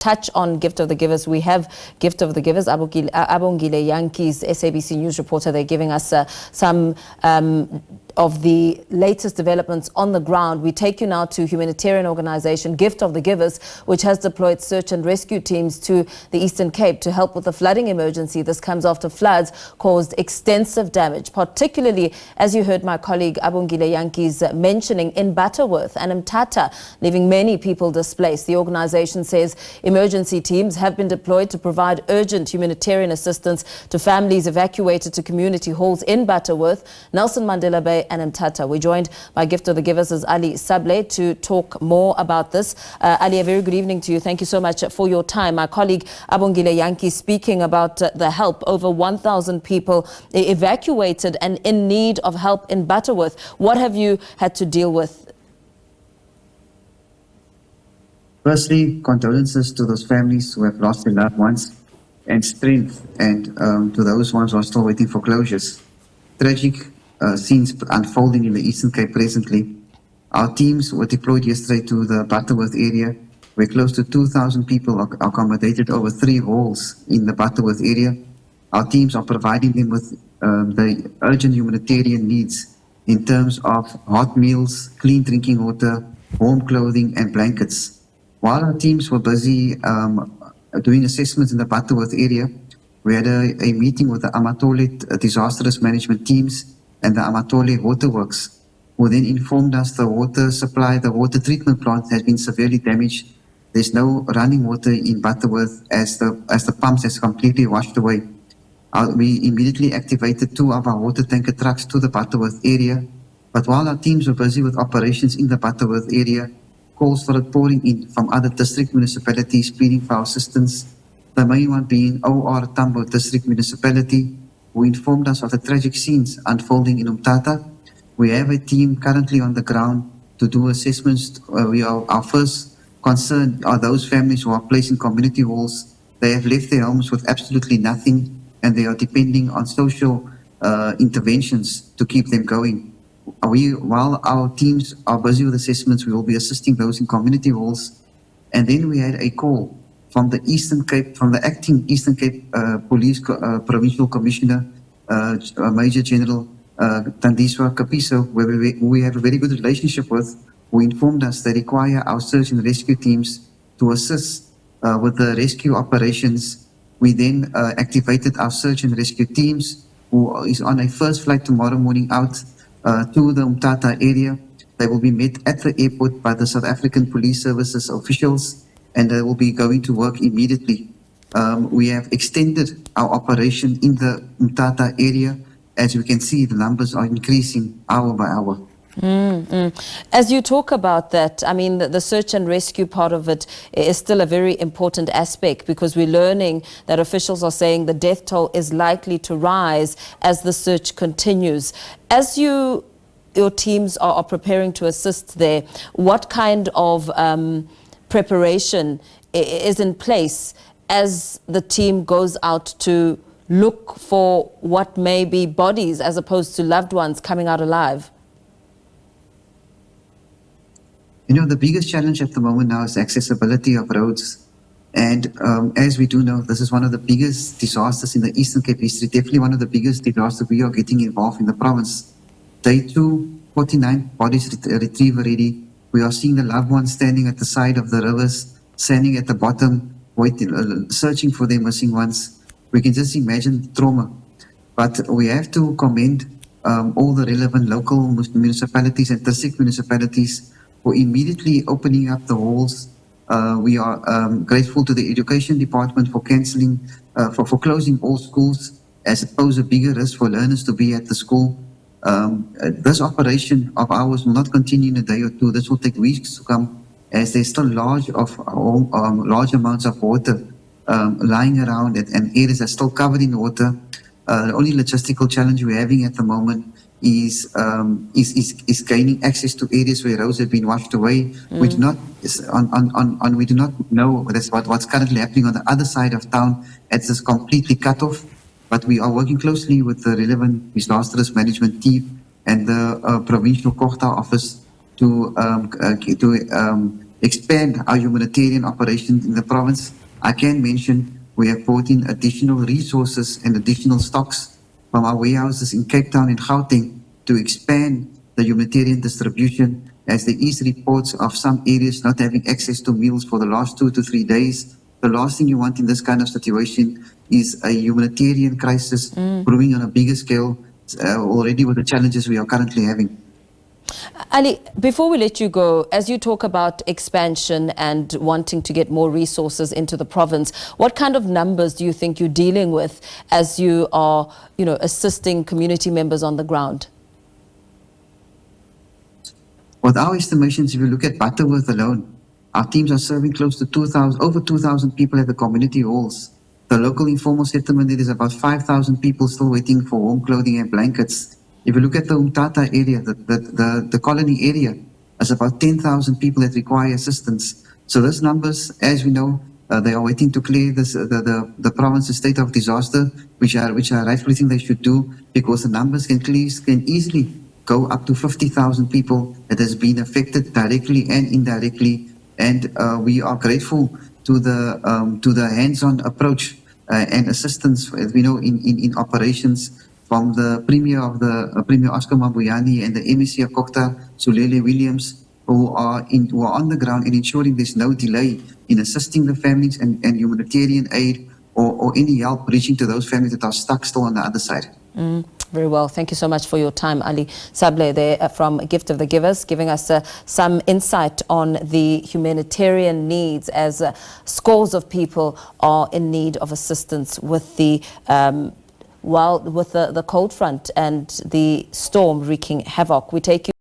touch on Gift of the Givers. We have Gift of the Givers, Abongile Yankees, SABC News reporter. They're giving us some of the latest developments on the ground. We take you now to humanitarian organization Gift of the Givers, which has deployed search and rescue teams to the Eastern Cape to help with the flooding emergency. This comes after floods caused extensive damage, particularly, as you heard my colleague Abongile Yankees mentioning, in Butterworth and Mthatha, leaving many people displaced. The organization says emergency teams have been deployed to provide urgent humanitarian assistance to families evacuated to community halls in Butterworth, Nelson Mandela Bay and Mthatha. We're joined by Gift of the Givers' Ali Sablay to talk more about this. Ali, a very good evening to you. Thank you so much for your time. My colleague Abongile Yankees speaking about the help. Over 1,000 people evacuated and in need of help in Butterworth. What have you had to deal with? Firstly, condolences to those families who have lost their loved ones, and strength and to those ones who are still waiting for closures. Tragic scenes unfolding in the Eastern Cape presently. Our teams were deployed yesterday to the Butterworth area, where close to 2,000 people are accommodated over 3 halls in the Butterworth area. Our teams are providing them with the urgent humanitarian needs in terms of hot meals, clean drinking water, warm clothing and blankets. While our teams were busy doing assessments in the Butterworth area, we had a meeting with the Amatole disaster risk management teams and the Amatole waterworks, who then informed us the water supply, the water treatment plant has been severely damaged. There's no running water in Butterworth as the pumps has completely washed away. We immediately activated 2 of our water tanker trucks to the Butterworth area. But while our teams were busy with operations in the Butterworth area, calls started pouring in from other district municipalities pleading for our assistance. The main one being OR Tambo District Municipality, who informed us of the tragic scenes unfolding in Mthatha. We have a team currently on the ground to do assessments. Our first concern are those families who are placed in community halls. They have left their homes with absolutely nothing, and they are depending on social interventions to keep them going. While our teams are busy with assessments, we will be assisting those in community halls. And then we had a call from the Eastern Cape, from the acting Eastern Cape Police Provincial Commissioner, Major General Tandiswa Kapiso, where we have a very good relationship with, who informed us they require our search and rescue teams to assist with the rescue operations. We then activated our search and rescue teams, who is on a first flight tomorrow morning out to the Mthatha area. They will be met at the airport by the South African Police Services officials, and they will be going to work immediately. We have extended our operation in the Mthatha area. As you can see, the numbers are increasing hour by hour. As you talk about that, I mean, the search and rescue part of it is still a very important aspect, because we're learning that officials are saying the death toll is likely to rise as the search continues. As your teams are preparing to assist there, what kind of preparation is in place as the team goes out to look for what may be bodies as opposed to loved ones coming out alive? You know, the biggest challenge at the moment now is accessibility of roads. And as we do know, this is one of the biggest disasters in the Eastern Cape history, definitely one of the biggest disasters we are getting involved in the province. Day 2, 49 bodies retrieved already. We are seeing the loved ones standing at the side of the rivers, standing at the bottom, waiting, searching for their missing ones. We can just imagine the trauma. But we have to commend all the relevant local municipalities and district municipalities for immediately opening up the halls. We are grateful to the Education Department for cancelling, for closing all schools, as it poses a bigger risk for learners to be at the school. This operation of ours will not continue in a day or 2. This will take weeks to come, as there's still large amounts of water lying around and areas that are still covered in water. The only logistical challenge we're having at the moment is gaining access to areas where roads have been washed away. We do not know what's currently happening on the other side of town. It's just completely cut off. But we are working closely with the relevant disaster risk management team and the provincial Kochta office to expand our humanitarian operations in the province. I can mention we have brought in additional resources and additional stocks from our warehouses in Cape Town and Gauteng to expand the humanitarian distribution, as there is reports of some areas not having access to meals for the last 2 to 3 days. The last thing you want in this kind of situation is a humanitarian crisis brewing on a bigger scale, already with the challenges we are currently having. Ali, before we let you go, as you talk about expansion and wanting to get more resources into the province, what kind of numbers do you think you're dealing with as you are, assisting community members on the ground? With our estimations, if you look at Butterworth alone, our teams are serving close to over 2,000 people at the community halls. The local informal settlement, there is about 5,000 people still waiting for warm clothing and blankets. If you look at the Mthatha area, the colony area, there's about 10,000 people that require assistance. So those numbers, as we know, they are waiting to clear the province's state of disaster, which I rightfully think they should do, because the numbers can easily go up to 50,000 people that has been affected directly and indirectly. And we are grateful to the hands-on approach and assistance, we know, in operations from the Premier Oscar Mabuyani and the MEC of Kokta, Sulele Williams, who are on the ground and ensuring there's no delay in assisting the families and humanitarian aid or any help reaching to those families that are stuck still on the other side. Very well. Thank you so much for your time, Ali Sablay, there from Gift of the Givers, giving us some insight on the humanitarian needs as scores of people are in need of assistance with the cold front and the storm wreaking havoc. We take you